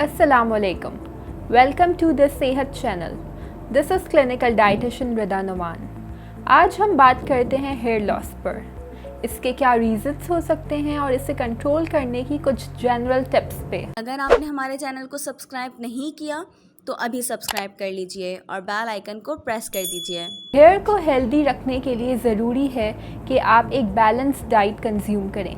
Assalamualaikum. Welcome to the Sehat channel. This is clinical dietitian Rida Noman. आज हम बात करते हैं हेयर लॉस पर. इसके क्या रीज़न्स हो सकते हैं और इसे कंट्रोल करने की कुछ जनरल टिप्स पे. अगर आपने हमारे चैनल को सब्सक्राइब नहीं किया तो अभी सब्सक्राइब कर लीजिए और बेल आइकन को प्रेस कर दीजिए. हेयर को हेल्दी रखने के लिए ज़रूरी है कि आप एक बैलेंस डाइट कंज्यूम करें,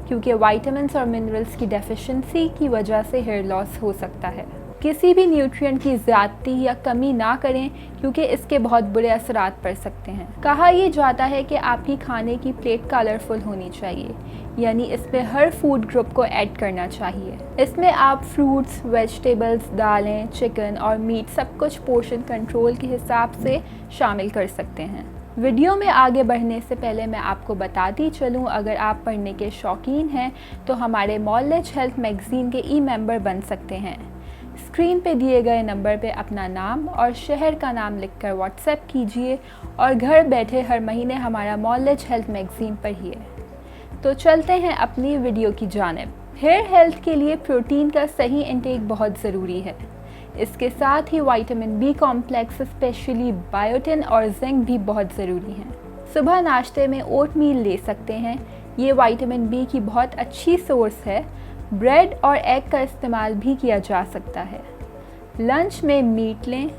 क्योंकि विटामिन्स और मिनरल्स की डेफिशिएंसी की वजह से हेयर लॉस हो सकता है. किसी भी न्यूट्रिएंट की ज़्यादती या कमी ना करें, क्योंकि इसके बहुत बुरे असरात पड़ सकते हैं. कहा यह जाता है कि आपकी खाने की प्लेट कलरफुल होनी चाहिए, यानी इसमें हर फूड ग्रुप को ऐड करना चाहिए. इसमें आप फ्रूट्स, वेजिटेबल्स, दालें, चिकन और मीट सब कुछ पोर्शन कंट्रोल के हिसाब से शामिल कर सकते हैं. वीडियो में आगे बढ़ने से पहले मैं आपको बताती चलूं, अगर आप पढ़ने के शौकीन हैं तो हमारे नॉलेज हेल्थ मैगज़ीन के मेंबर बन सकते हैं. स्क्रीन पे दिए गए नंबर पे अपना नाम और शहर का नाम लिखकर व्हाट्सएप कीजिए और घर बैठे हर महीने हमारा नॉलेज हेल्थ मैगज़ीन पढ़िए. तो चलते हैं अपनी वीडियो की जानिब. हेयर हेल्थ के लिए प्रोटीन का सही इंटेक बहुत ज़रूरी है. इसके साथ ही vitamin B complex, specially biotin और जिंक भी बहुत ज़रूरी हैं. सुबह नाश्ते में ओट मील ले सकते हैं, ये विटामिन बी की बहुत अच्छी सोर्स है. ब्रेड और एग का इस्तेमाल भी किया जा सकता है. लंच में मीट लें,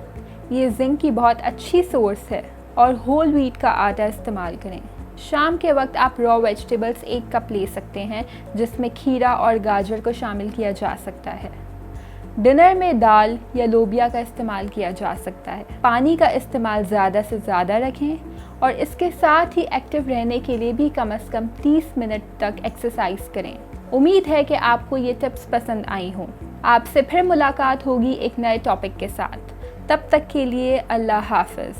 ये जिंक की बहुत अच्छी सोर्स है. और होल व्हीट का आटा इस्तेमाल करें. शाम के वक्त आप रॉ वेजिटेबल्स 1 कप ले सकते हैं, जिसमें खीरा और गाजर को शामिल किया जा सकता है. डिनर में दाल या लोबिया का इस्तेमाल किया जा सकता है. पानी का इस्तेमाल ज़्यादा से ज़्यादा रखें और इसके साथ ही एक्टिव रहने के लिए भी कम से कम 30 मिनट तक एक्सरसाइज करें. उम्मीद है कि आपको ये टिप्स पसंद आई हों. आपसे फिर मुलाकात होगी एक नए टॉपिक के साथ. तब तक के लिए अल्लाह हाफ़िज़.